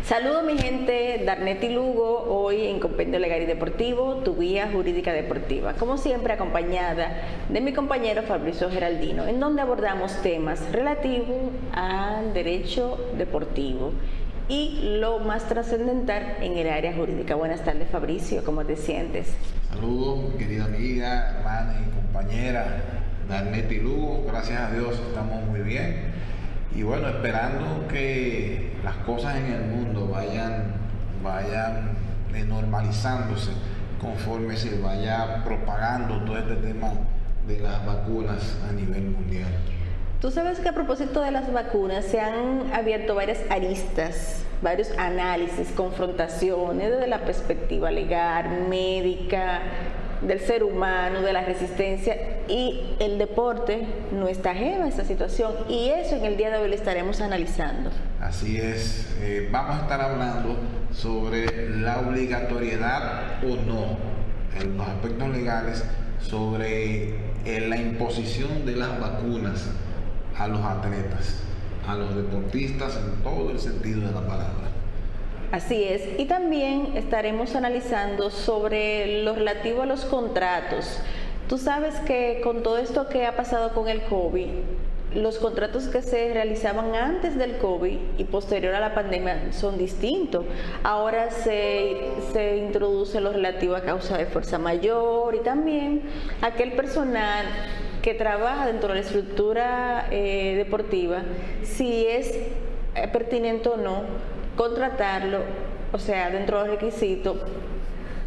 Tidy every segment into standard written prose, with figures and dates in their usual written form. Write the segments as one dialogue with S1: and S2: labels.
S1: Saludos mi gente, Darneti Lugo, hoy en Compendio Legal y Deportivo, tu guía jurídica deportiva. Como siempre acompañada de mi compañero Fabricio Geraldino, en donde abordamos temas relativos al derecho deportivo y lo más trascendental en el área jurídica. Buenas tardes Fabricio, ¿cómo te sientes?
S2: Saludos, querida amiga, hermana y compañera Darneti Lugo, gracias a Dios estamos muy bien. Y bueno, esperando que las cosas en el mundo vayan normalizándose conforme se vaya propagando todo este tema de las vacunas a nivel mundial.
S1: Tú sabes que a propósito de las vacunas se han abierto varias aristas, varios análisis, confrontaciones desde la perspectiva legal, médica, del ser humano, de la resistencia, y el deporte no está ajeno a esta situación, y eso en el día de hoy lo estaremos analizando.
S2: Así es, vamos a estar hablando sobre la obligatoriedad o no, en los aspectos legales, sobre la imposición de las vacunas a los atletas, a los deportistas en todo el sentido de la palabra.
S1: Así es, y también estaremos analizando sobre lo relativo a los contratos. Tú sabes que con todo esto que ha pasado con el COVID, los contratos que se realizaban antes del COVID y posterior a la pandemia son distintos. Ahora se introduce lo relativo a causa de fuerza mayor y también aquel personal que trabaja dentro de la estructura deportiva, si es pertinente o no contratarlo, o sea, dentro de los requisitos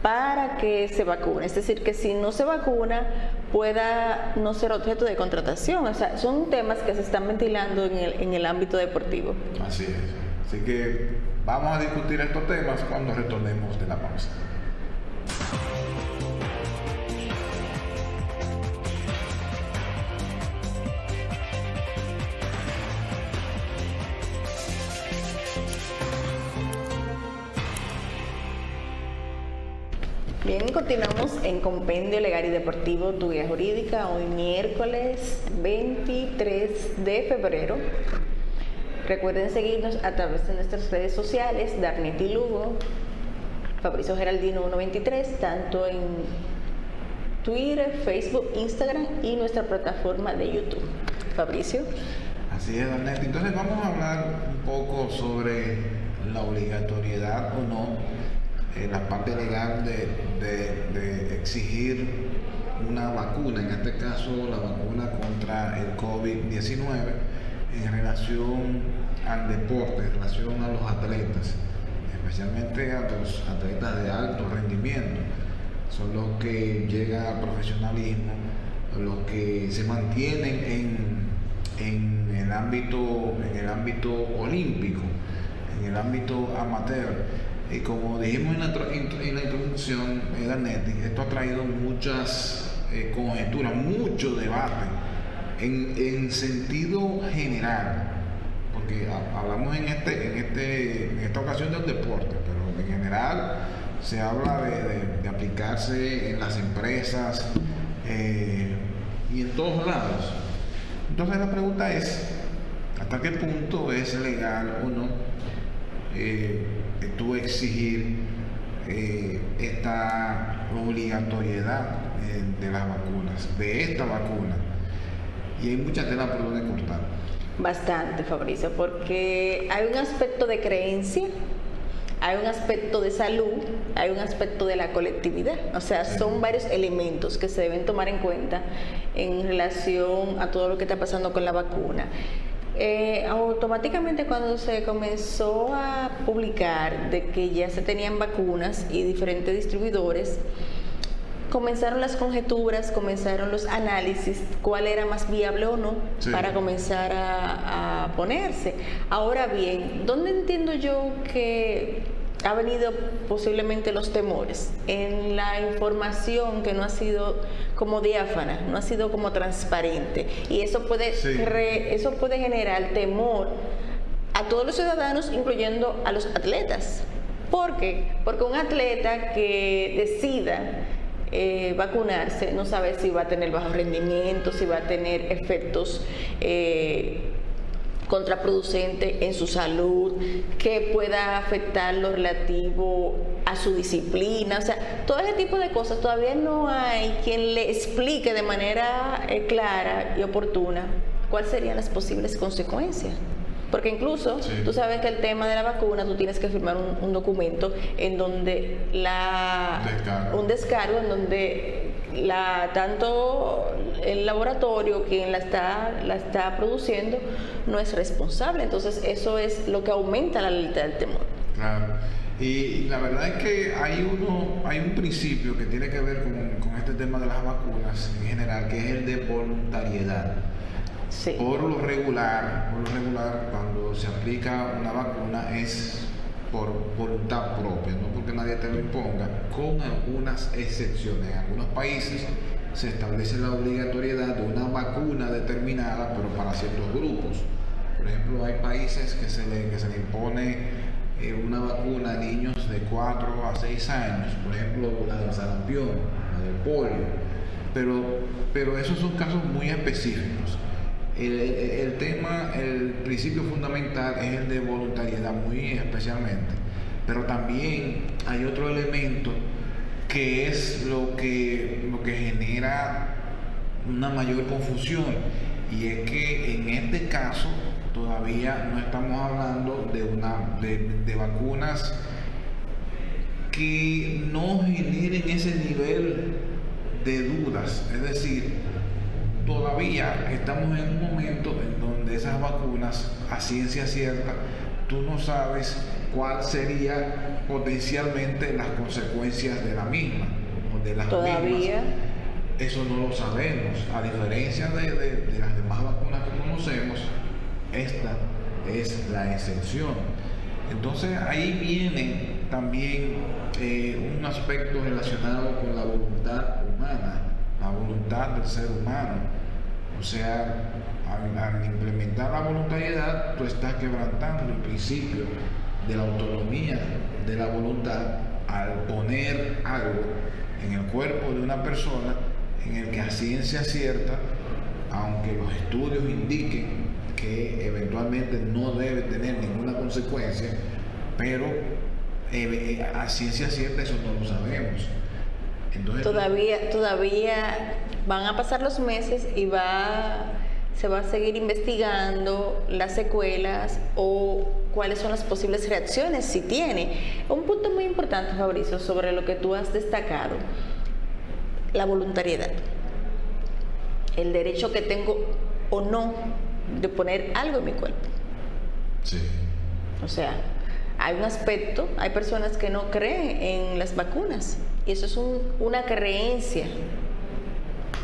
S1: para que se vacune. Es decir, que si no se vacuna pueda no ser objeto de contratación. O sea, son temas que se están ventilando en el ámbito deportivo.
S2: Así es. Así que vamos a discutir estos temas cuando retornemos de la pausa.
S1: Bien, continuamos en Compendio Legal y Deportivo, tu guía jurídica, hoy miércoles 23 de febrero. Recuerden seguirnos a través de nuestras redes sociales, Darneti Lugo, Fabricio Geraldino 123, tanto en Twitter, Facebook, Instagram y nuestra plataforma de YouTube. Fabricio.
S2: Así es, Darneti. Entonces vamos a hablar un poco sobre la obligatoriedad o no, la parte legal de exigir una vacuna, en este caso la vacuna contra el COVID-19 en relación al deporte, en relación a los atletas, especialmente a los atletas de alto rendimiento. Son los que llegan al profesionalismo, los que se mantienen en el ámbito olímpico, en el ámbito amateur. Y como dijimos en la introducción, Darneti, esto ha traído muchas conjeturas, mucho debate en sentido general, porque hablamos en esta ocasión del deporte, pero en general se habla de aplicarse en las empresas y en todos lados. Entonces la pregunta es, ¿hasta qué punto es legal o no tú exigir esta obligatoriedad de las vacunas, de esta vacuna? Y hay mucha tela por donde cortar.
S1: Bastante, Fabricio, porque hay un aspecto de creencia, hay un aspecto de salud, hay un aspecto de la colectividad. O sea, son varios elementos que se deben tomar en cuenta en relación a todo lo que está pasando con la vacuna. Automáticamente cuando se comenzó a publicar de que ya se tenían vacunas y diferentes distribuidores, comenzaron las conjeturas, comenzaron los análisis, cuál era más viable o no para comenzar a ponerse. Ahora bien, ¿dónde entiendo yo que ha venido posiblemente los temores? En la información que no ha sido como diáfana, no ha sido como transparente, y eso puede generar temor a todos los ciudadanos, incluyendo a los atletas. ¿Por qué? Porque un atleta que decida vacunarse no sabe si va a tener bajo rendimiento, si va a tener efectos contraproducente en su salud, que pueda afectar lo relativo a su disciplina, o sea, todo ese tipo de cosas. Todavía no hay quien le explique de manera clara y oportuna cuáles serían las posibles consecuencias. Porque incluso tú sabes que el tema de la vacuna, tú tienes que firmar un documento en donde un descargo en donde tanto el laboratorio, quien la está produciendo, no es responsable. Entonces eso es lo que aumenta la letalidad del temor.
S2: Claro. Y la verdad es que hay un principio que tiene que ver con este tema de las vacunas en general, que es el de voluntariedad.
S1: Sí.
S2: Por lo regular, cuando se aplica una vacuna es por voluntad propia, no porque nadie te lo imponga, con algunas excepciones. En algunos países se establece la obligatoriedad de una vacuna determinada, pero para ciertos grupos. Por ejemplo, hay países que se le impone una vacuna a niños de 4 a 6 años, por ejemplo, la del sarampión, la del polio, pero esos son casos muy específicos. El principio fundamental es el de voluntariedad, muy especialmente, pero también hay otro elemento que es lo que genera una mayor confusión, y es que en este caso todavía no estamos hablando de vacunas que no generen ese nivel de dudas, es decir, todavía estamos en un momento en donde esas vacunas, a ciencia cierta, tú no sabes cuál sería potencialmente las consecuencias de la misma o de las
S1: todavía
S2: mismas. Eso no lo sabemos. A diferencia de las demás vacunas que conocemos, esta es la excepción. Entonces ahí viene también un aspecto relacionado con la voluntad humana, la voluntad del ser humano. O sea, al implementar la voluntariedad, tú estás quebrantando el principio de la autonomía de la voluntad al poner algo en el cuerpo de una persona en el que a ciencia cierta, aunque los estudios indiquen que eventualmente no debe tener ninguna consecuencia, pero a ciencia cierta eso no lo sabemos. Entonces,
S1: todavía van a pasar los meses y se va a seguir investigando las secuelas o cuáles son las posibles reacciones, si tiene. Un punto muy importante, Fabricio, sobre lo que tú has destacado: la voluntariedad, el derecho que tengo o no de poner algo en mi cuerpo.
S2: Sí.
S1: O sea, hay un aspecto, hay personas que no creen en las vacunas, y eso es una creencia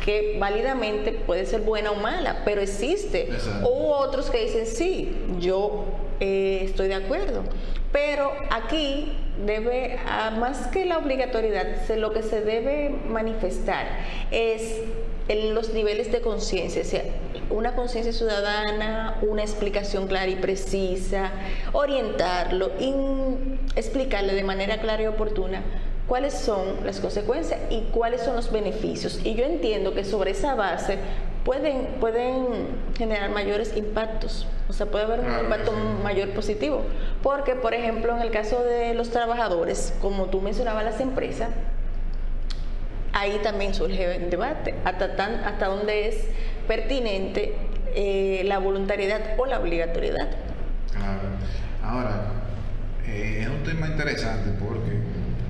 S1: que válidamente puede ser buena o mala, pero existe.
S2: Exacto.
S1: O otros que dicen, sí, yo estoy de acuerdo. Pero aquí más que la obligatoriedad, lo que se debe manifestar es los niveles de conciencia, o sea, una conciencia ciudadana, una explicación clara y precisa, orientarlo, explicarle de manera clara y oportuna cuáles son las consecuencias y cuáles son los beneficios. Y yo entiendo que sobre esa base pueden generar mayores impactos, o sea, puede haber un impacto mayor positivo, porque por ejemplo en el caso de los trabajadores, como tú mencionabas, las empresas, ahí también surge el debate hasta dónde es pertinente la voluntariedad o la obligatoriedad.
S2: Claro. Ahora, es un tema interesante porque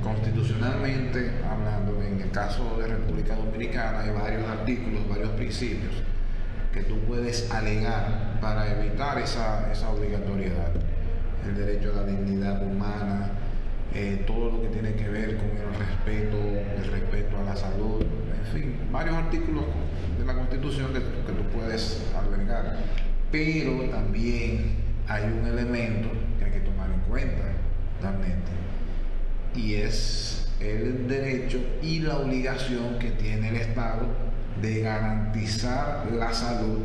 S2: constitucionalmente hablando, en el caso de República Dominicana hay varios artículos, varios principios que tú puedes alegar para evitar esa obligatoriedad. El derecho a la dignidad humana, todo lo que tiene que ver con el respeto a la salud, en fin, varios artículos de la Constitución que tú puedes albergar. Pero también hay un elemento que hay que tomar en cuenta, realmente, y es el derecho y la obligación que tiene el Estado de garantizar la salud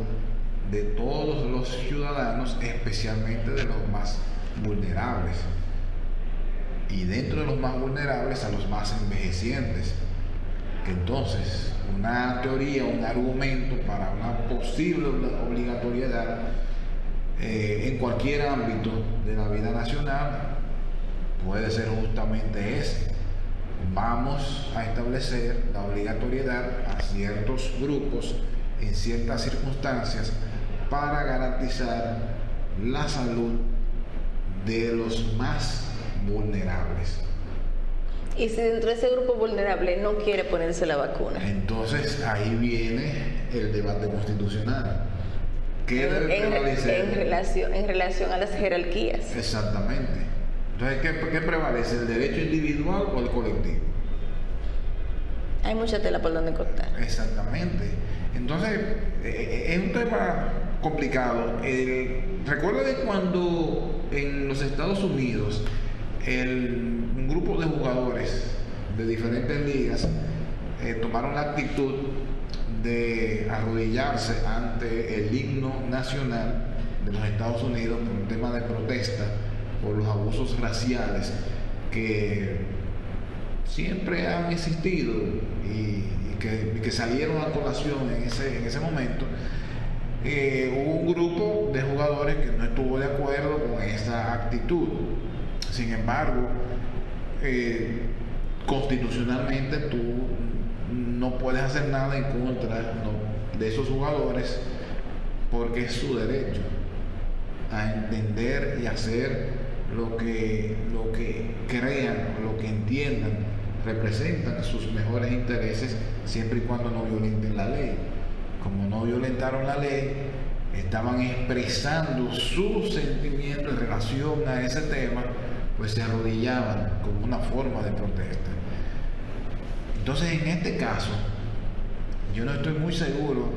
S2: de todos los ciudadanos, especialmente de los más vulnerables, y dentro de los más vulnerables a los más envejecientes. Entonces, una teoría, un argumento para una posible obligatoriedad en cualquier ámbito de la vida nacional, puede ser justamente ese. Vamos a establecer la obligatoriedad a ciertos grupos en ciertas circunstancias para garantizar la salud de los más vulnerables.
S1: Y si dentro de ese grupo vulnerable no quiere ponerse la vacuna.
S2: Entonces ahí viene el debate constitucional. ¿Qué debe prevalecer?
S1: En relación a las jerarquías.
S2: Exactamente. Entonces, ¿qué prevalece? ¿El derecho individual o el colectivo?
S1: Hay mucha tela por donde cortar.
S2: Exactamente. Entonces, es un tema complicado. Recuerda que cuando en los Estados Unidos un grupo de jugadores de diferentes ligas tomaron la actitud de arrodillarse ante el himno nacional de los Estados Unidos por un tema de protesta por los abusos raciales que siempre han existido y que salieron a colación en ese momento, hubo un grupo de jugadores que no estuvo de acuerdo con esa actitud. Sin embargo, constitucionalmente tú no puedes hacer nada en contra de esos jugadores porque es su derecho a entender y hacer lo que crean, lo que entiendan, representan sus mejores intereses siempre y cuando no violenten la ley. Como no violentaron la ley, estaban expresando sus sentimientos en relación a ese tema, pues se arrodillaban como una forma de protesta. Entonces, en este caso, yo no estoy muy seguro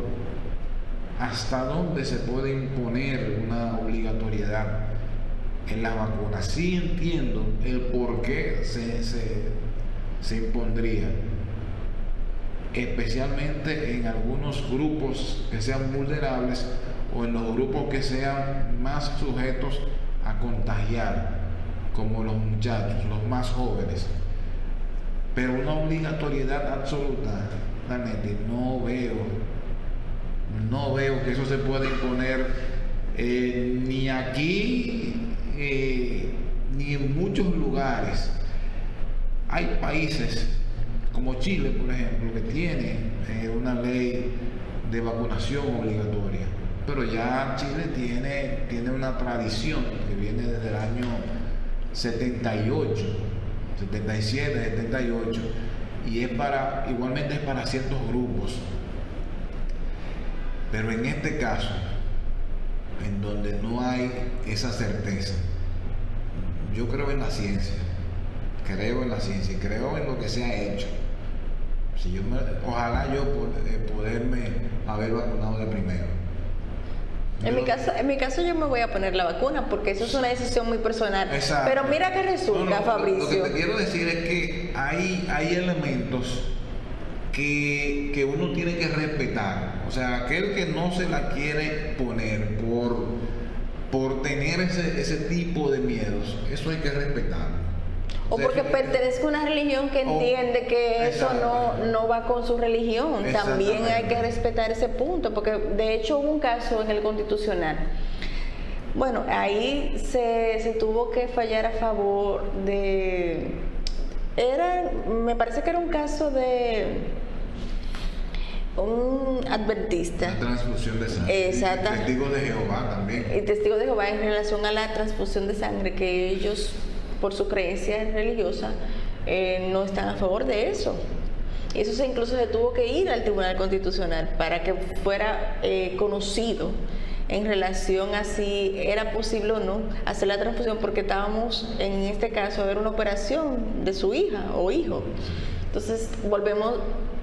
S2: hasta dónde se puede imponer una obligatoriedad en las vacunas. Sí entiendo el por qué se impondría, especialmente en algunos grupos que sean vulnerables o en los grupos que sean más sujetos a contagiar, como los muchachos, los más jóvenes. Pero una obligatoriedad absoluta, Danetti, no veo que eso se pueda imponer ni aquí ni en muchos lugares. Hay países como Chile, por ejemplo, que tiene una ley de vacunación obligatoria, pero ya Chile tiene una tradición que viene desde el año 78, 77, 78, y igualmente es para ciertos grupos. Pero en este caso, en donde no hay esa certeza, yo creo en la ciencia y creo en lo que se ha hecho. Ojalá yo poderme haber vacunado de primero.
S1: En mi caso yo me voy a poner la vacuna porque eso es una decisión muy personal.
S2: Exacto.
S1: Pero mira que resulta, Fabricio.
S2: Lo que te quiero decir es que hay elementos que uno tiene que respetar. O sea, aquel que no se la quiere poner por tener ese tipo de miedos, eso hay que respetarlo.
S1: O porque pertenezco a una religión que entiende que eso no va con su religión. También hay que respetar ese punto, porque de hecho hubo un caso en el Constitucional. Bueno, ahí se tuvo que fallar a favor me parece que era un caso de un adventista.
S2: La transfusión de sangre.
S1: Exacto.
S2: Testigos de Jehová también.
S1: Y testigos de Jehová en relación a la transfusión de sangre, que ellos, por su creencia religiosa, no están a favor de eso. Y eso incluso se tuvo que ir al Tribunal Constitucional para que fuera conocido en relación a si era posible o no hacer la transfusión, porque estábamos, en este caso, a ver una operación de su hija o hijo. Entonces,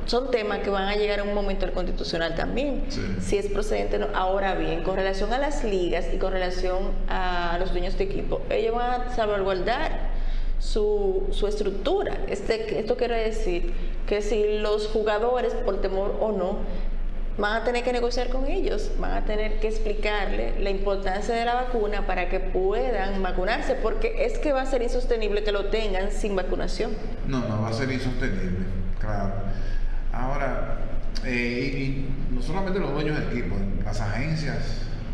S1: son temas que van a llegar en un momento al Constitucional también, sí, si es procedente o no. Ahora bien, con relación a las ligas y con relación a los dueños de equipo, ellos van a salvaguardar su estructura. Esto quiere decir que si los jugadores, por temor o no, van a tener que negociar con ellos, van a tener que explicarle la importancia de la vacuna para que puedan vacunarse, porque es que va a ser insostenible que lo tengan sin vacunación.
S2: No va a ser insostenible, claro. Ahora, y no solamente los dueños de equipo, las agencias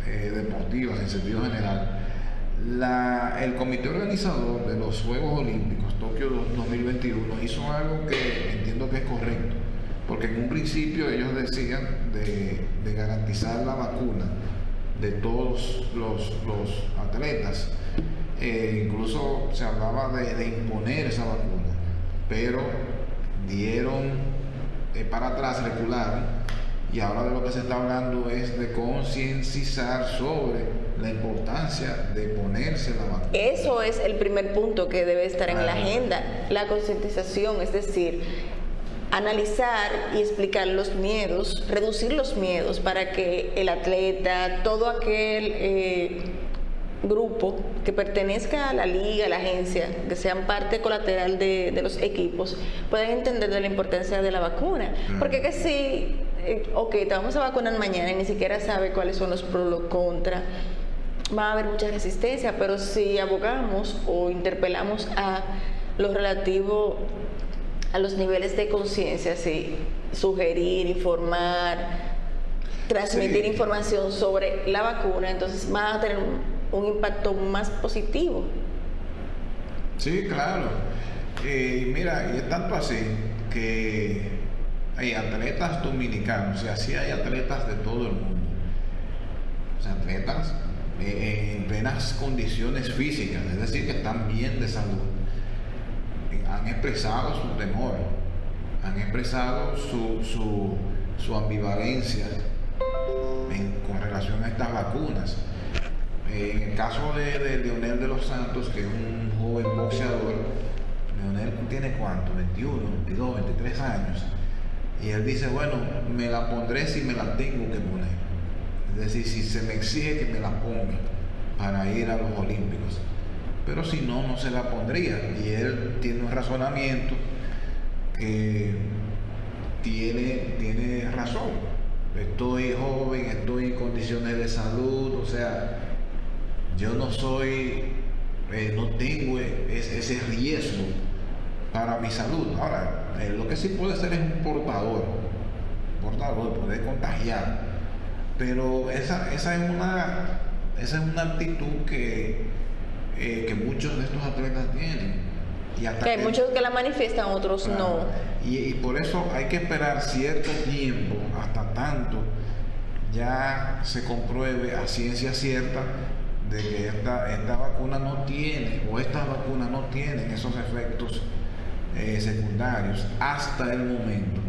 S2: deportivas en sentido general. El comité organizador de los Juegos Olímpicos Tokio 2021 hizo algo que entiendo que es correcto, porque en un principio ellos decían de garantizar la vacuna de todos los atletas. Incluso se hablaba de imponer esa vacuna, pero dieron para atrás, recularon, y ahora de lo que se está hablando es de concienciar sobre la importancia de ponerse la vacuna.
S1: Eso es el primer punto que debe estar en la agenda, la concientización, es decir, analizar y explicar los miedos, reducir los miedos para que el atleta, todo aquel grupo que pertenezca a la liga, a la agencia, que sean parte colateral de los equipos, puedan entender de la importancia de la vacuna. Porque que si, te vamos a vacunar mañana y ni siquiera sabe cuáles son los pros, los contras, va a haber mucha resistencia, pero si abogamos o interpelamos a lo relativo a los niveles de conciencia, sí, sugerir, informar, transmitir información sobre la vacuna, entonces va a tener un impacto más positivo.
S2: Sí, claro. Mira, y es tanto así que hay atletas dominicanos, o sea, sí hay atletas de todo el mundo, o sea, atletas en plenas condiciones físicas, es decir, que están bien de salud, han expresado su temor, han expresado su ambivalencia con relación a estas vacunas. En el caso de Leonel de los Santos, que es un joven boxeador, Leonel tiene ¿cuánto? 21, 22, 23 años, y él dice, bueno, me la pondré si me la tengo que poner, es decir, si se me exige que me la ponga para ir a los Olímpicos, pero si no, no se la pondría. Y él tiene un razonamiento que tiene razón. Estoy joven, estoy en condiciones de salud, o sea, yo no tengo ese riesgo para mi salud. Ahora, lo que sí puede ser es un portador, puede contagiar, pero esa es una actitud que muchos de estos atletas tienen. Y hasta
S1: que hay muchos que la manifiestan, otros no.
S2: Y por eso hay que esperar cierto tiempo, hasta tanto ya se compruebe a ciencia cierta de que esta vacuna no tiene, o estas vacunas no tienen esos efectos secundarios. Hasta el momento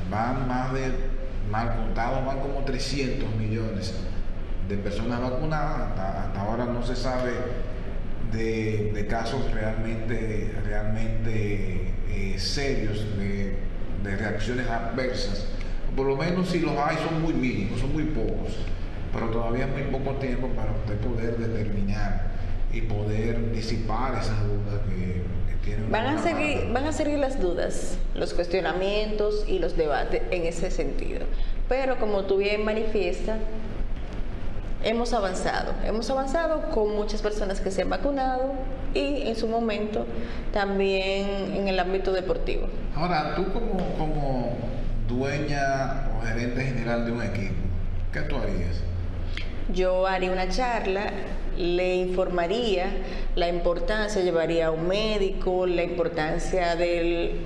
S2: van mal contados, van como 300 millones de personas vacunadas. Hasta ahora no se sabe de casos realmente serios de reacciones adversas. Por lo menos si los hay son muy mínimos, son muy pocos, pero todavía es muy poco tiempo para usted poder determinar y poder disipar esas dudas que tienen.
S1: Van a seguir las dudas, los cuestionamientos y los debates en ese sentido, pero como tú bien manifiestas, hemos avanzado con muchas personas que se han vacunado y en su momento también en el ámbito deportivo.
S2: Ahora, tú como dueña o gerente general de un equipo, ¿qué tú harías?
S1: Yo haría una charla, le informaría la importancia, llevaría a un médico, la importancia de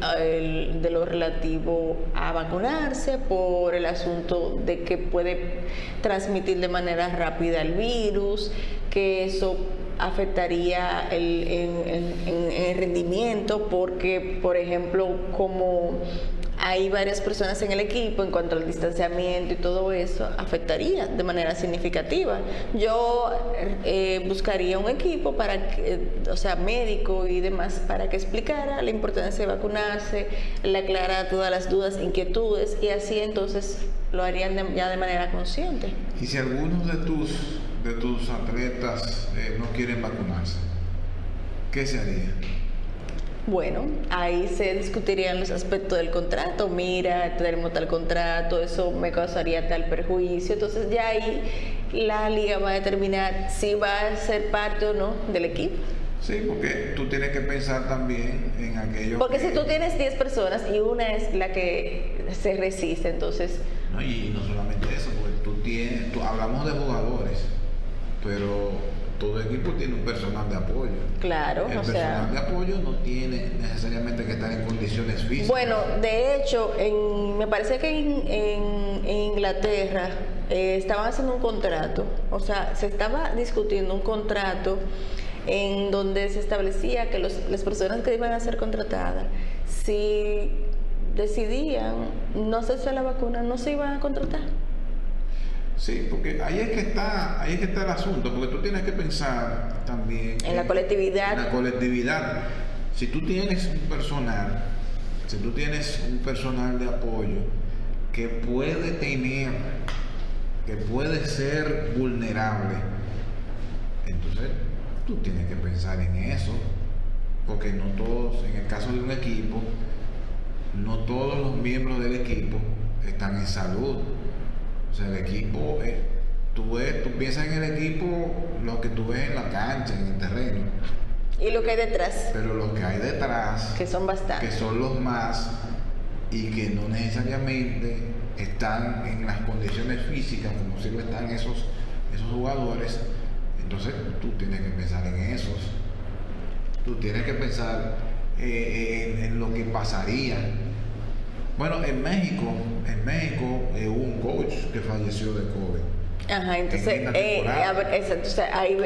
S1: lo relativo a vacunarse por el asunto de que puede transmitir de manera rápida el virus, que eso afectaría el rendimiento, porque, por ejemplo, como hay varias personas en el equipo, en cuanto al distanciamiento y todo eso, afectaría de manera significativa. Yo buscaría un equipo médico y demás, para que explicara la importancia de vacunarse, le aclarara todas las dudas, inquietudes, y así entonces lo harían ya de manera consciente.
S2: ¿Y si algunos de tus atletas no quieren vacunarse, qué se haría?
S1: Bueno, ahí se discutirían los aspectos del contrato. Mira, tenemos tal contrato, eso me causaría tal perjuicio. Entonces ya ahí la liga va a determinar si va a ser parte o no del equipo.
S2: Sí, porque tú tienes que pensar también en aquello.
S1: Porque si tú tienes 10 personas y una es la que se resiste, entonces...
S2: No, y no solamente eso, porque tú hablamos de jugadores, pero todo equipo tiene un personal de apoyo.
S1: Claro,
S2: el personal de apoyo no tiene necesariamente que estar en condiciones físicas.
S1: Bueno, de hecho, me parece que en Inglaterra estaban haciendo un contrato, o sea, se estaba discutiendo un contrato en donde se establecía que las personas que iban a ser contratadas, si decidían no hacerse la vacuna, no se iban a contratar.
S2: Sí, porque ahí es que está el asunto, porque tú tienes que pensar también
S1: en la colectividad.
S2: En la colectividad. Si tú tienes un personal de apoyo que puede ser vulnerable, entonces tú tienes que pensar en eso, porque no todos, en el caso de un equipo, no todos los miembros del equipo están en salud. O sea, el equipo, tú piensas en el equipo lo que tú ves en la cancha, en el terreno.
S1: Y lo que hay detrás.
S2: Pero lo que hay detrás,
S1: que son bastantes,
S2: que son los más, y que no necesariamente están en las condiciones físicas como si lo están esos jugadores. Entonces tú tienes que pensar en esos. Tú tienes que pensar en lo que pasaría. Bueno, en México hubo un coach que falleció de COVID.
S1: Ajá, entonces, ahí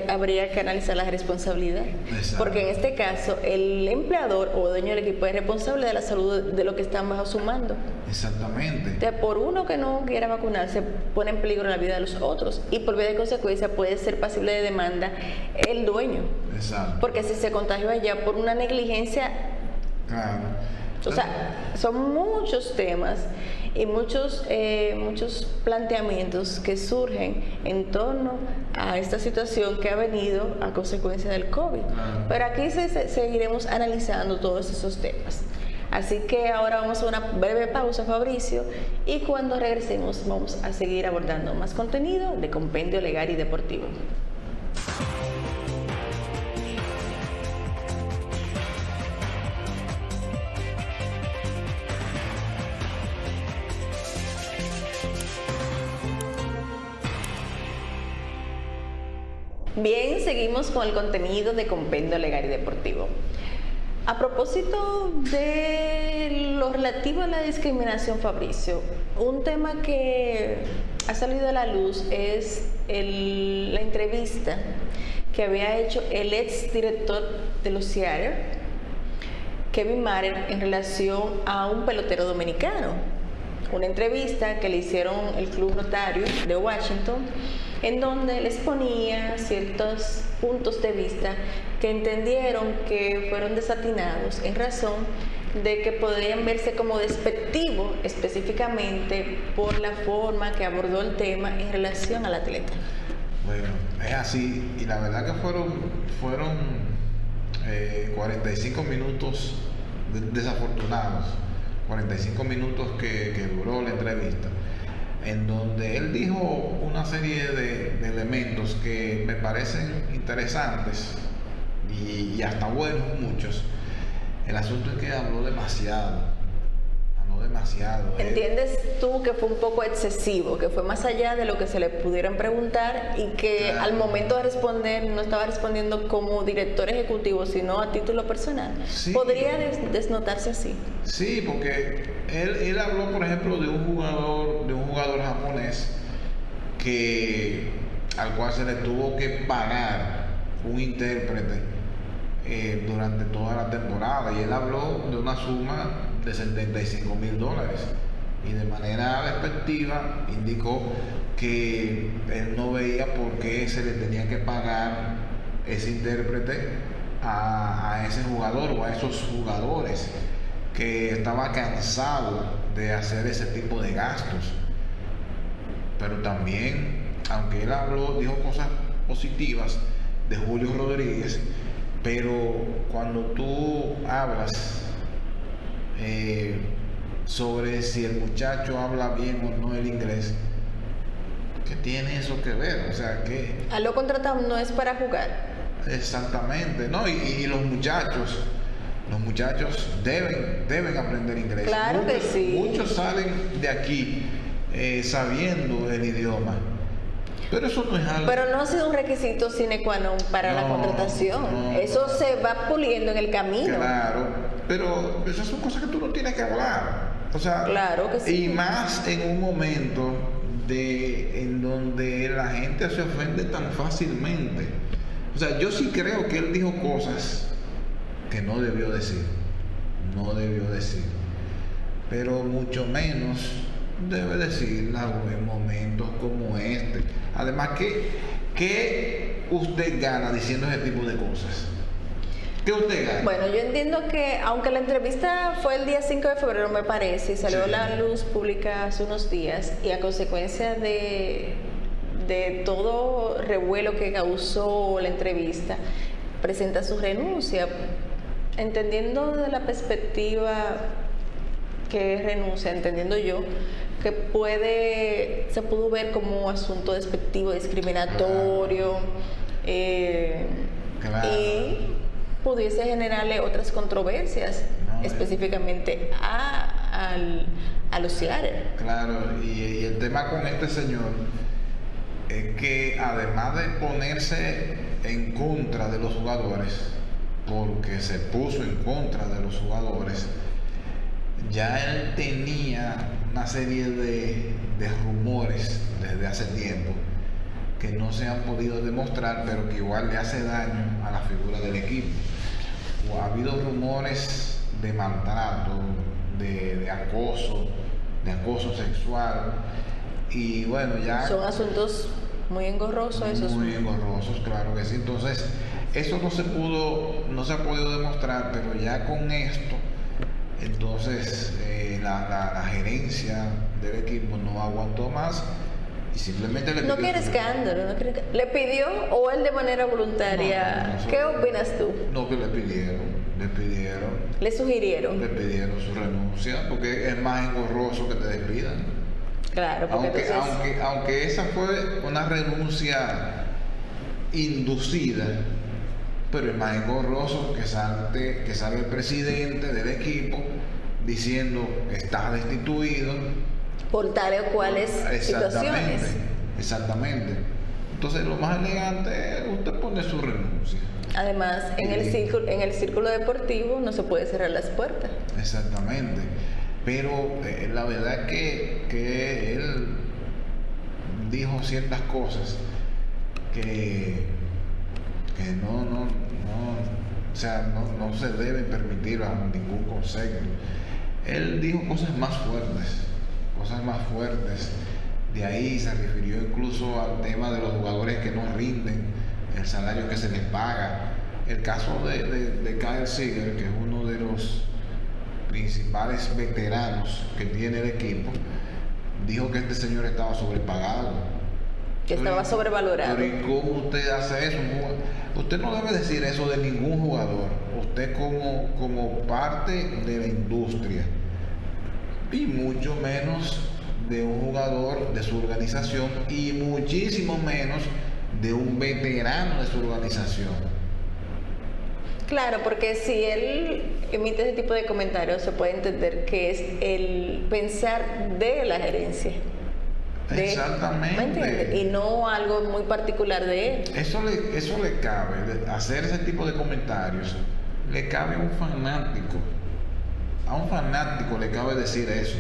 S1: habría que analizar la responsabilidad.
S2: Exacto.
S1: Porque en este caso, el empleador o dueño del equipo es responsable de la salud de los que están bajo su mando.
S2: Exactamente.
S1: Entonces, por uno que no quiera vacunarse, pone en peligro la vida de los otros. Y por vía de consecuencia puede ser pasible de demanda el dueño.
S2: Exacto.
S1: Porque si se contagió allá por una negligencia...
S2: Claro.
S1: O sea, son muchos temas y muchos planteamientos que surgen en torno a esta situación que ha venido a consecuencia del COVID. Pero aquí seguiremos analizando todos esos temas. Así que ahora vamos a una breve pausa, Fabricio, y cuando regresemos vamos a seguir abordando más contenido de Compendio Legal y Deportivo. Bien, seguimos con el contenido de Compendio Legal y Deportivo. A propósito de lo relativo a la discriminación, Fabricio, un tema que ha salido a la luz es la entrevista que había hecho el ex director de los Seattle, Kevin Martin, en relación a un pelotero dominicano. Una entrevista que le hicieron el Club Rotario de Washington, en donde les ponía ciertos puntos de vista que entendieron que fueron desatinados en razón de que podrían verse como despectivos específicamente por la forma que abordó el tema en relación al atleta.
S2: Bueno, es así, y la verdad que fueron 45 minutos desafortunados, 45 minutos que duró la entrevista, en donde él dijo una serie de elementos que me parecen interesantes y hasta buenos muchos. El asunto es que habló demasiado.
S1: ¿Entiendes tú que fue un poco excesivo, que fue más allá de lo que se le pudieron preguntar y que al momento de responder no estaba respondiendo como director ejecutivo, sino a título personal?
S2: Sí.
S1: ¿Podría desnotarse así?
S2: Sí, porque él habló, por ejemplo, de un jugador japonés al cual se le tuvo que pagar un intérprete durante toda la temporada, y él habló de una suma de $75,000, y de manera despectiva indicó que él no veía por qué se le tenía que pagar ese intérprete a ese jugador o a esos jugadores, que estaba cansado de hacer ese tipo de gastos. Pero también, aunque él dijo cosas positivas de Julio Rodríguez, pero cuando tú hablas sobre si el muchacho habla bien o no el inglés, ¿qué tiene eso que ver? O sea, que
S1: a lo contratado no es para jugar.
S2: Exactamente, ¿no? Y los muchachos deben aprender inglés.
S1: Claro que sí.
S2: Muchos salen de aquí sabiendo el idioma, Pero eso no es algo...
S1: Pero no ha sido un requisito sine qua non para la contratación. Eso se va puliendo en el camino.
S2: Claro, pero esas son cosas que tú no tienes que hablar. O sea,
S1: claro que sí.
S2: Y más en un momento en donde la gente se ofende tan fácilmente. O sea, yo sí creo que él dijo cosas que no debió decir. Pero mucho menos debe decirlas en momentos como este. Además, ¿qué usted gana diciendo ese tipo de cosas? ¿Qué usted gana?
S1: Bueno, yo entiendo que, aunque la entrevista fue el día 5 de febrero, me parece, y salió a la luz pública hace unos días, y a consecuencia de todo revuelo que causó la entrevista, presenta su renuncia, entendiendo de la perspectiva que renuncia, entendiendo yo, que se pudo ver como asunto despectivo, discriminatorio, y pudiese generarle otras controversias, específicamente a los Seattle.
S2: Claro, y el tema con este señor es que además de ponerse en contra de los jugadores, porque se puso en contra de los jugadores, ya él tenía una serie de rumores desde hace tiempo que no se han podido demostrar, pero que igual le hace daño a la figura del equipo. Ha habido rumores de maltrato, de acoso sexual, y bueno, ya...
S1: Son asuntos muy engorrosos.
S2: Muy engorrosos, claro que sí. Entonces, eso no se ha podido demostrar, pero ya con esto, entonces la gerencia del equipo no aguantó más y simplemente le pidió...
S1: No quiere escándalo, ¿le pidió o él de manera voluntaria? ¿Qué opinas tú?
S2: No, que le pidieron.
S1: ¿Le sugirieron?
S2: Le pidieron su renuncia, porque es más engorroso que te despidan.
S1: Claro, porque
S2: aunque esa fue una renuncia inducida, pero es más engorroso que salga el presidente del equipo diciendo que estás destituido
S1: por tales o cuales situaciones.
S2: Exactamente. Entonces lo más elegante es usted pone su renuncia.
S1: Además, en el círculo deportivo no se puede cerrar las puertas.
S2: Exactamente. Pero la verdad que él dijo ciertas cosas que no se deben permitir bajo ningún concepto. Él dijo cosas más fuertes. De ahí se refirió incluso al tema de los jugadores que no rinden, el salario que se les paga. El caso de Kyle Seager, que es uno de los principales veteranos que tiene el equipo, dijo que este señor estaba sobrepagado.
S1: Que estaba sobrevalorado.
S2: Pero ¿y cómo usted hace eso? Usted no debe decir eso de ningún jugador. Usted como parte de la industria, y mucho menos de un jugador de su organización, y muchísimo menos de un veterano de su organización.
S1: Claro, porque si él emite ese tipo de comentarios, se puede entender que es el pensar de la gerencia.
S2: Exactamente.
S1: ¿Me entiendes? Y no algo muy particular de él.
S2: Eso le cabe, hacer ese tipo de comentarios, le cabe a un fanático. A un fanático le cabe decir eso.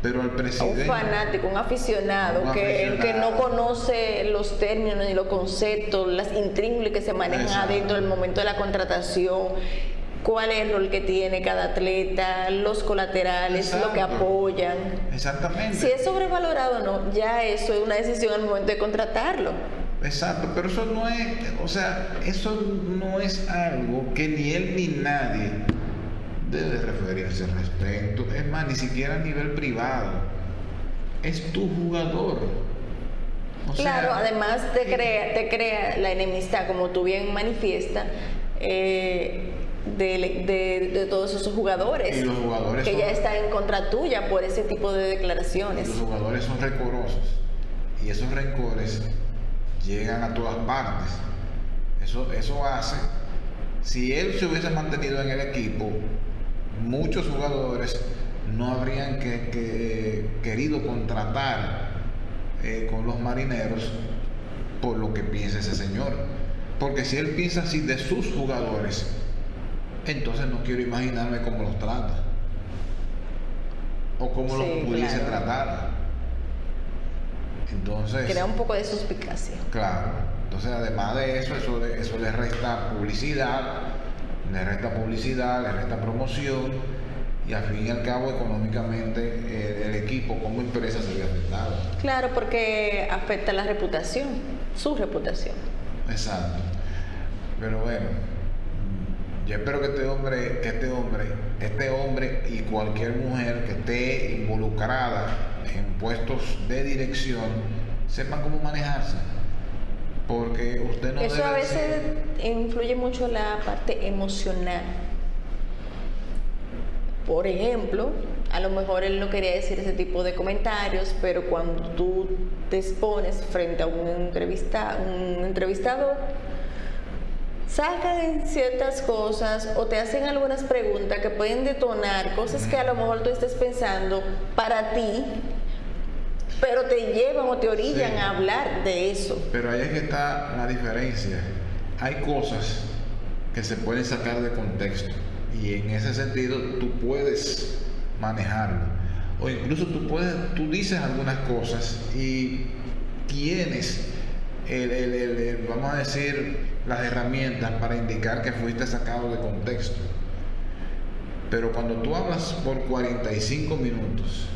S2: Pero al presidente...
S1: Un fanático, un aficionado, que no conoce los términos ni los conceptos, las intríngulis que se manejan adentro del momento de la contratación, cuál es el rol que tiene cada atleta, los colaterales, lo que apoyan.
S2: Exactamente.
S1: Si es sobrevalorado o no, ya eso es una decisión al momento de contratarlo.
S2: Exacto, pero eso no es algo que ni él ni nadie debe referirse al respecto. Es más, ni siquiera a nivel privado. Es tu jugador.
S1: Claro, además te crea la enemistad, como tú bien manifiestas, de todos esos jugadores,
S2: y los jugadores
S1: que ya están en contra tuya por ese tipo de declaraciones.
S2: Los jugadores son rencorosos, y esos rencores llegan a todas partes. Eso hace, si él se hubiese mantenido en el equipo, muchos jugadores no habrían querido contratar con los Marineros, por lo que piensa ese señor. Porque si él piensa así de sus jugadores, entonces no quiero imaginarme cómo los trata o cómo los pudiese tratar. Entonces
S1: crea un poco de suspicacia.
S2: Claro. Entonces, además de eso le resta publicidad, le resta promoción, y al fin y al cabo económicamente el equipo como empresa se ve afectado.
S1: Claro, porque afecta la reputación, su reputación.
S2: Exacto. Pero bueno, yo espero que este hombre y cualquier mujer que esté involucrada en puestos de dirección sepan cómo manejarse, porque usted no
S1: eso
S2: debe
S1: a veces influye mucho la parte emocional. Por ejemplo, a lo mejor él no quería decir ese tipo de comentarios, pero cuando tú te expones frente a un entrevistador, sacan ciertas cosas o te hacen algunas preguntas que pueden detonar cosas que a lo mejor tú estés pensando para ti, pero te llevan o te orillan a hablar de eso.
S2: Pero ahí es que está la diferencia. Hay cosas que se pueden sacar de contexto y en ese sentido tú puedes manejarlo, o incluso tú dices algunas cosas y tienes vamos a decir, las herramientas para indicar que fuiste sacado de contexto. Pero cuando tú hablas por 45 minutos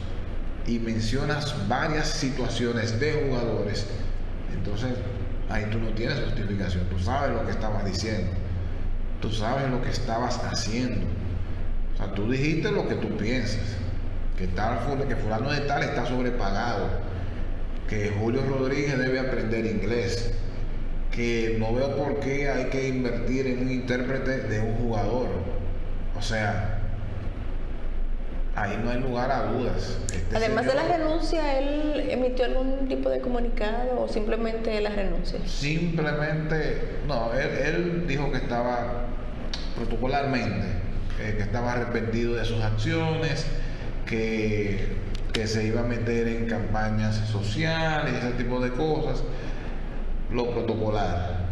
S2: y mencionas varias situaciones de jugadores, entonces ahí tú no tienes justificación. Tú sabes lo que estabas diciendo, tú sabes lo que estabas haciendo. O sea, tú dijiste lo que tú piensas, que fulano de tal está sobrepagado, que Julio Rodríguez debe aprender inglés, que no veo por qué hay que invertir en un intérprete de un jugador. O sea, ahí no hay lugar a dudas.
S1: Además de la renuncia, ¿él emitió algún tipo de comunicado o simplemente la renuncia?
S2: Simplemente, no, él dijo que estaba protocolarmente, que estaba arrepentido de sus acciones, que se iba a meter en campañas sociales, ese tipo de cosas, lo protocolar.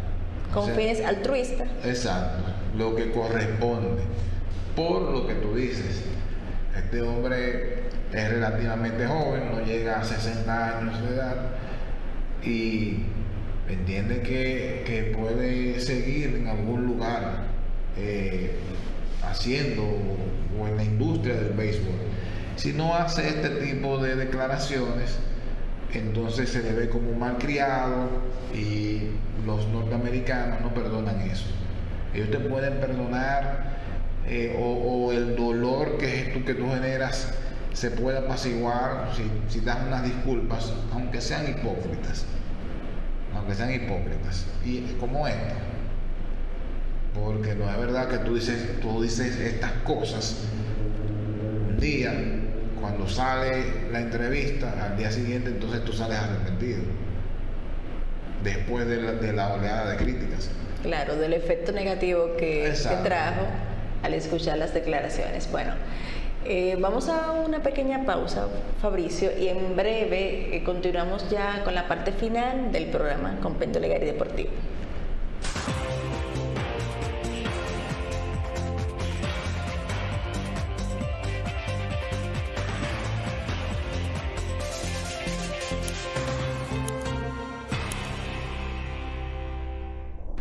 S1: Con fines altruistas.
S2: Exacto, lo que corresponde, por lo que tú dices. Este hombre es relativamente joven, no llega a 60 años de edad y entiende que puede seguir en algún lugar haciendo o en la industria del béisbol. Si no hace este tipo de declaraciones, entonces se le ve como un malcriado y los norteamericanos no perdonan eso. Ellos te pueden perdonar o el dolor que tú generas se puede apaciguar si das unas disculpas, aunque sean hipócritas. Y como esta, porque no es verdad que tú dices estas cosas un día, cuando sale la entrevista, al día siguiente entonces tú sales arrepentido después de la oleada de críticas.
S1: Claro, del efecto negativo que trajo al escuchar las declaraciones. Bueno, vamos a una pequeña pausa, Fabricio, y en breve continuamos ya con la parte final del programa Compendio Legal y Deportivo.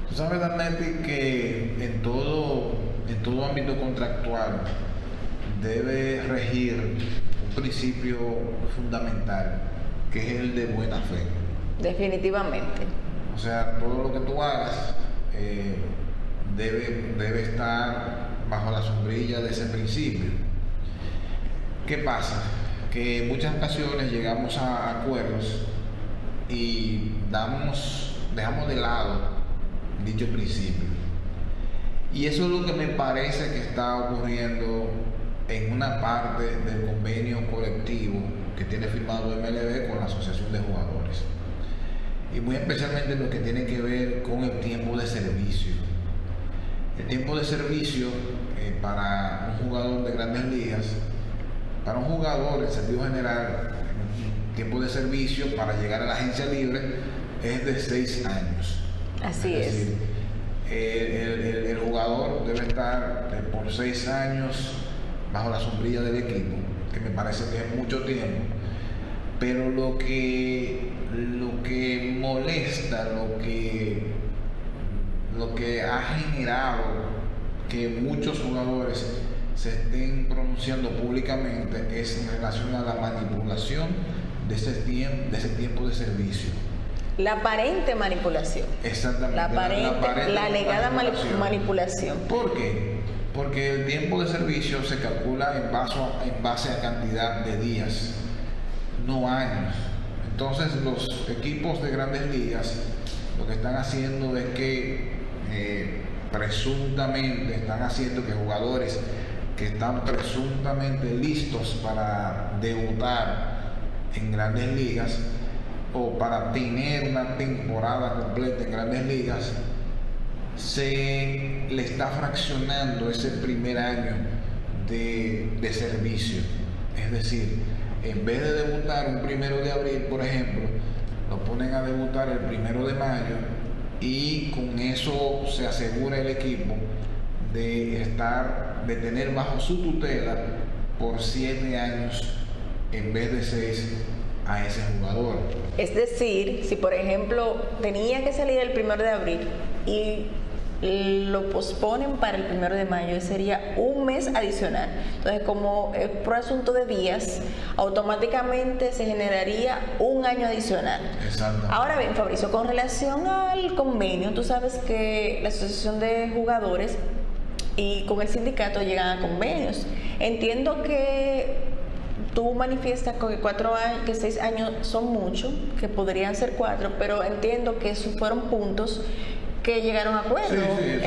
S2: Tú sabes, Darneti, que en todo ámbito contractual debe regir un principio fundamental, que es el de buena fe.
S1: Definitivamente.
S2: O sea, todo lo que tú hagas debe estar bajo la sombrilla de ese principio. ¿Qué pasa? Que en muchas ocasiones llegamos a acuerdos y dejamos de lado dicho principio. Y eso es lo que me parece que está ocurriendo en una parte del convenio colectivo que tiene firmado MLB con la Asociación de Jugadores. Y muy especialmente lo que tiene que ver con el tiempo de servicio. El tiempo de servicio para un jugador de Grandes Ligas, para un jugador en sentido general, tiempo de servicio para llegar a la agencia libre es de 6 años.
S1: Así es.
S2: Decir, el jugador debe estar por 6 años bajo la sombrilla del equipo, que me parece que es mucho tiempo, pero lo que molesta, lo que ha generado que muchos jugadores se estén pronunciando públicamente es en relación a la manipulación de ese tiempo de servicio.
S1: La aparente manipulación.
S2: Exactamente.
S1: La alegada manipulación.
S2: ¿Por qué? Porque el tiempo de servicio se calcula en base a cantidad de días, no años. Entonces los equipos de grandes ligas lo que están haciendo es que presuntamente están haciendo que jugadores que están presuntamente listos para debutar en grandes ligas o para tener una temporada completa en grandes ligas, se le está fraccionando ese primer año de servicio. Es decir, en vez de debutar un 1 de abril, por ejemplo, lo ponen a debutar el 1 de mayo y con eso se asegura el equipo de tener bajo su tutela por 7 años en vez de 6 a ese jugador.
S1: Es decir, si por ejemplo tenía que salir el 1 de abril y lo posponen para el 1 de mayo, sería un mes adicional. Entonces, como es por asunto de días, automáticamente se generaría un año adicional.
S2: Exacto.
S1: Ahora bien, Fabricio, con relación al convenio, tú sabes que la Asociación de Jugadores y con el sindicato llegan a convenios. Entiendo que tú manifiestas que 4 años, que 6 años son mucho, que podrían ser 4, pero entiendo que esos fueron puntos que llegaron a acuerdo.
S2: Sí,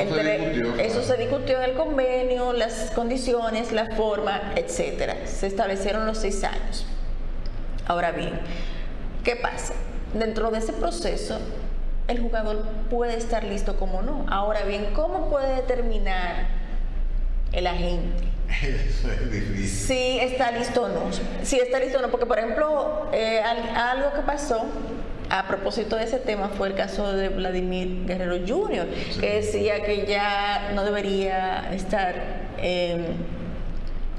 S2: eso
S1: se discutió en el convenio, las condiciones, la forma, etcétera. Se establecieron los 6 años. Ahora bien, ¿qué pasa? Dentro de ese proceso, el jugador puede estar listo como no. Ahora bien, ¿cómo puede determinar el agente
S2: Eso es difícil.
S1: si está listo o no? Si está listo o no, porque por ejemplo, algo que pasó a propósito de ese tema fue el caso de Vladimir Guerrero Jr., sí, que decía que ya no debería estar en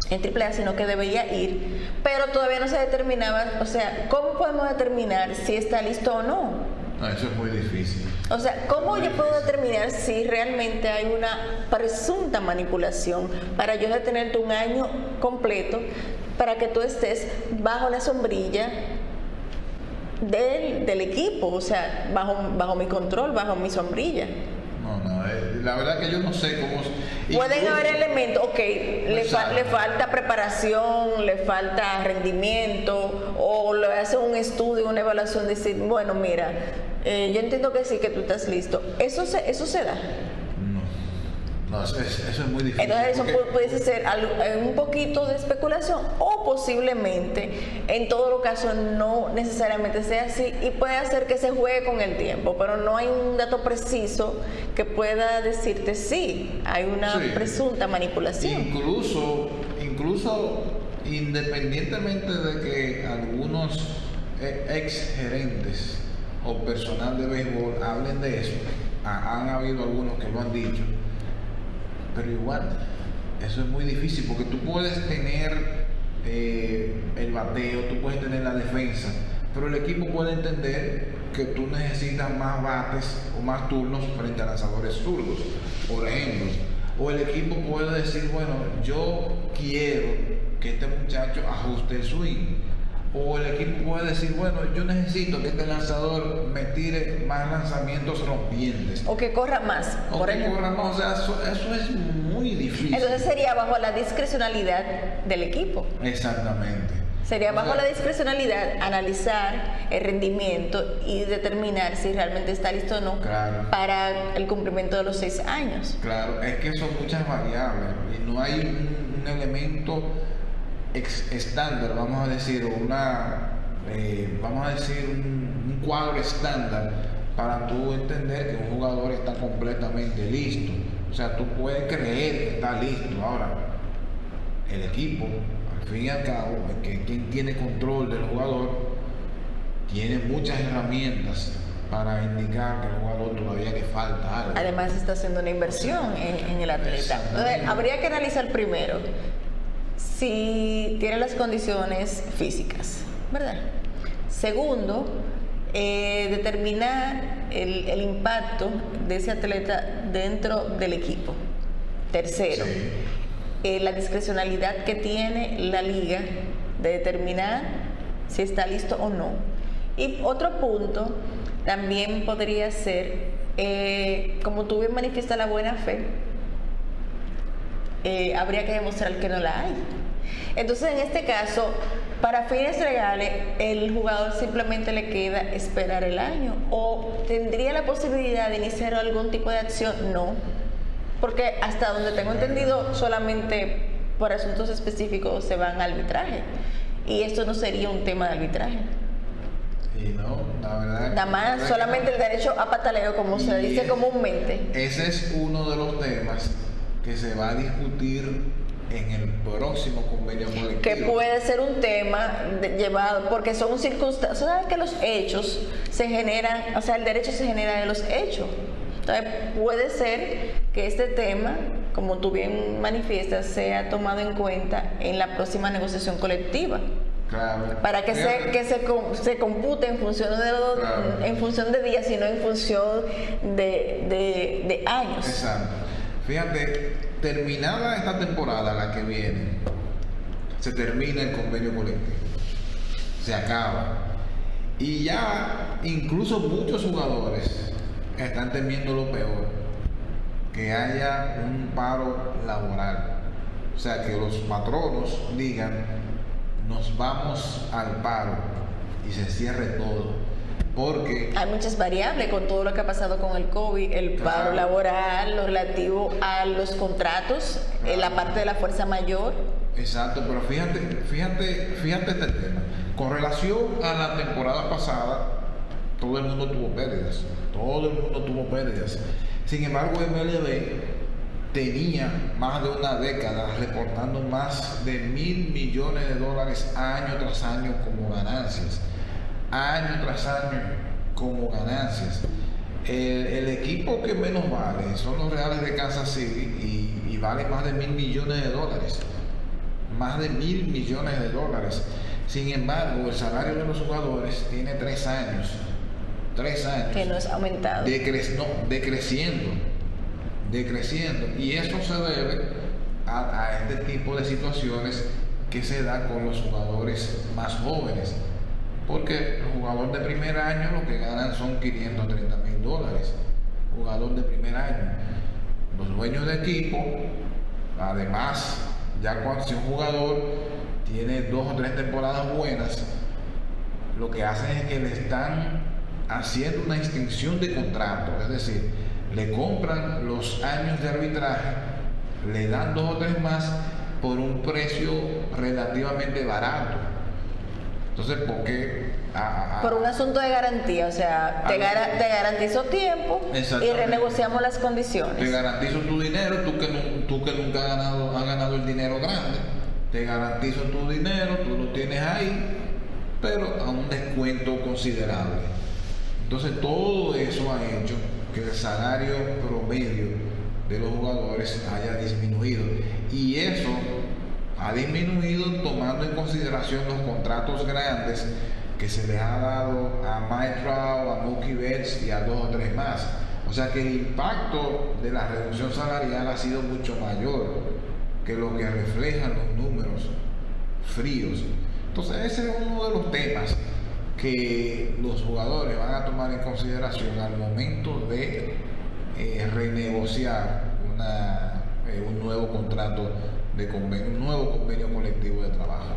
S1: AAA, sino que debería ir, pero todavía no se determinaba. O sea, ¿cómo podemos determinar si está listo o no?
S2: No, eso es muy difícil.
S1: O sea, ¿cómo yo puedo determinar si realmente hay una presunta manipulación para yo detenerte un año completo para que tú estés bajo la sombrilla del equipo, o sea, bajo mi control, bajo mi sombrilla?
S2: No, la verdad que yo no sé cómo...
S1: Pueden haber elementos, ok, le falta preparación, le falta rendimiento, o le hacen un estudio, una evaluación, decir, bueno, mira, yo entiendo que sí, que tú estás listo. ¿Eso se da?
S2: No, eso es muy difícil.
S1: Entonces eso puede ser un poquito de especulación, o posiblemente en todos los casos no necesariamente sea así, y puede hacer que se juegue con el tiempo, pero no hay un dato preciso que pueda decirte sí, hay una presunta manipulación.
S2: Incluso independientemente de que algunos ex gerentes o personal de béisbol hablen de eso, han habido algunos que lo han dicho, pero igual, eso es muy difícil, porque tú puedes tener el bateo, tú puedes tener la defensa, pero el equipo puede entender que tú necesitas más bates o más turnos frente a lanzadores zurdos, por ejemplo. O el equipo puede decir, bueno, yo quiero que este muchacho ajuste el swing. O el equipo puede decir, bueno, yo necesito que este lanzador me tire más lanzamientos rompientes.
S1: O que corra más.
S2: O que corra más. O sea, eso es muy difícil.
S1: Entonces sería bajo la discrecionalidad del equipo.
S2: Exactamente.
S1: Sería bajo la discrecionalidad analizar el rendimiento y determinar si realmente está listo o no, claro, para el cumplimiento de los 6 años.
S2: Claro, es que son muchas variables y no hay un elemento estándar, vamos a decir, un cuadro estándar para tú entender que un jugador está completamente listo. O sea, tú puedes creer que está listo. Ahora, el equipo, al fin y al cabo, quien tiene control del jugador, tiene muchas herramientas para indicar que al jugador todavía le falta algo.
S1: Además está haciendo una inversión en el atleta. Entonces, habría que analizar primero si tiene las condiciones físicas, ¿verdad? Segundo, determinar el impacto de ese atleta dentro del equipo. Tercero, la discrecionalidad que tiene la liga de determinar si está listo o no. Y otro punto también podría ser, como tú bien manifiestas la buena fe, habría que demostrar que no la hay. Entonces, en este caso, para fines legales, el jugador simplemente le queda esperar el año, o tendría la posibilidad de iniciar algún tipo de acción. No, porque hasta donde tengo entendido, solamente por asuntos específicos se van a arbitraje, y esto no sería un tema de arbitraje.
S2: Y no, la verdad.
S1: Nada más, solamente el derecho a pataleo, como se dice comúnmente.
S2: Ese es uno de los temas que se va a discutir en el próximo convenio colectivo.
S1: Que puede ser un tema llevado, porque son circunstancias. ¿Sabes que los hechos se generan, o sea, el derecho se genera en los hechos? Entonces, puede ser que este tema, como tú bien manifiestas, sea tomado en cuenta en la próxima negociación colectiva.
S2: Claro.
S1: Para que se compute en función en función de días y no en función de años.
S2: Exacto. Fíjate, terminada esta temporada, la que viene, se termina el convenio colectivo, se acaba, y ya incluso muchos jugadores están temiendo lo peor, que haya un paro laboral, o sea, que los patronos digan: nos vamos al paro, y se cierre todo. Porque
S1: hay muchas variables con todo lo que ha pasado con el COVID, el paro laboral, lo relativo a los contratos, la parte de la fuerza mayor.
S2: Exacto, pero fíjate este tema. Con relación a la temporada pasada, todo el mundo tuvo pérdidas. Sin embargo, MLB tenía más de una década reportando más de $1.000 millones año tras año como ganancias. El equipo que menos vale son los Reales de Kansas City, y vale más de $1.000 millones. Más de $1.000 millones. Sin embargo, el salario de los jugadores tiene 3 años.
S1: Que no es aumentado.
S2: Decreciendo. Y eso se debe a este tipo de situaciones que se da con los jugadores más jóvenes. Porque el jugador de primer año lo que ganan son $530,000. Jugador de primer año. Los dueños de equipo, además, ya cuando si un jugador tiene 2 o 3 temporadas buenas, lo que hacen es que le están haciendo una extensión de contrato. Es decir, le compran los años de arbitraje, le dan 2 o 3 más por un precio relativamente barato. Entonces, ¿por qué?
S1: Por un asunto de garantía, o sea, te garantizo tiempo y renegociamos las condiciones.
S2: Te garantizo tu dinero, tú que nunca has ganado el dinero grande, te garantizo tu dinero, tú lo tienes ahí, pero a un descuento considerable. Entonces, todo eso ha hecho que el salario promedio de los jugadores haya disminuido, y eso ha disminuido tomando en consideración los contratos grandes que se les ha dado a Mike Trout, a Mookie Betts y a 2 o 3 más. O sea que el impacto de la reducción salarial ha sido mucho mayor que lo que reflejan los números fríos. Entonces ese es uno de los temas que los jugadores van a tomar en consideración al momento de renegociar un nuevo contrato de convenio, un nuevo convenio colectivo de trabajo.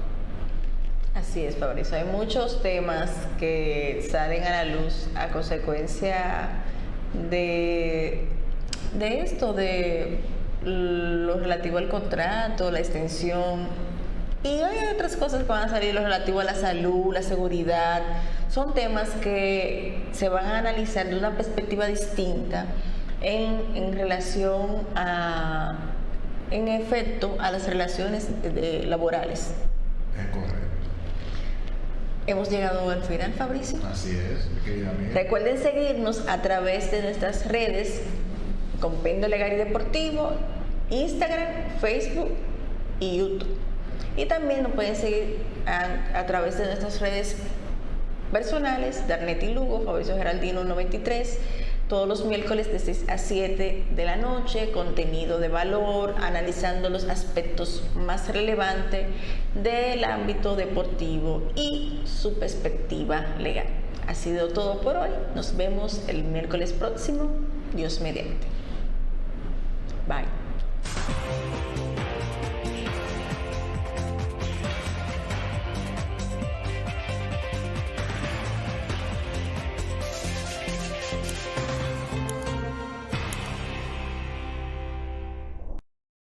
S1: Así es, Fabrizio. Hay muchos temas que salen a la luz a consecuencia de esto, de lo relativo al contrato, la extensión. Y hay otras cosas que van a salir, lo relativo a la salud, la seguridad. Son temas que se van a analizar de una perspectiva distinta en relación a, en efecto, a las relaciones laborales.
S2: Es correcto.
S1: Hemos llegado al final, Fabricio.
S2: Así es, querida amiga.
S1: Recuerden seguirnos a través de nuestras redes, Compendio Legal y Deportivo, Instagram, Facebook y YouTube. Y también nos pueden seguir a través de nuestras redes personales, Darneti Lugo, Fabricio Geraldino 93, todos los miércoles de 6 a 7 de la noche, contenido de valor, analizando los aspectos más relevantes del ámbito deportivo y su perspectiva legal. Ha sido todo por hoy. Nos vemos el miércoles próximo. Dios mediante. Bye.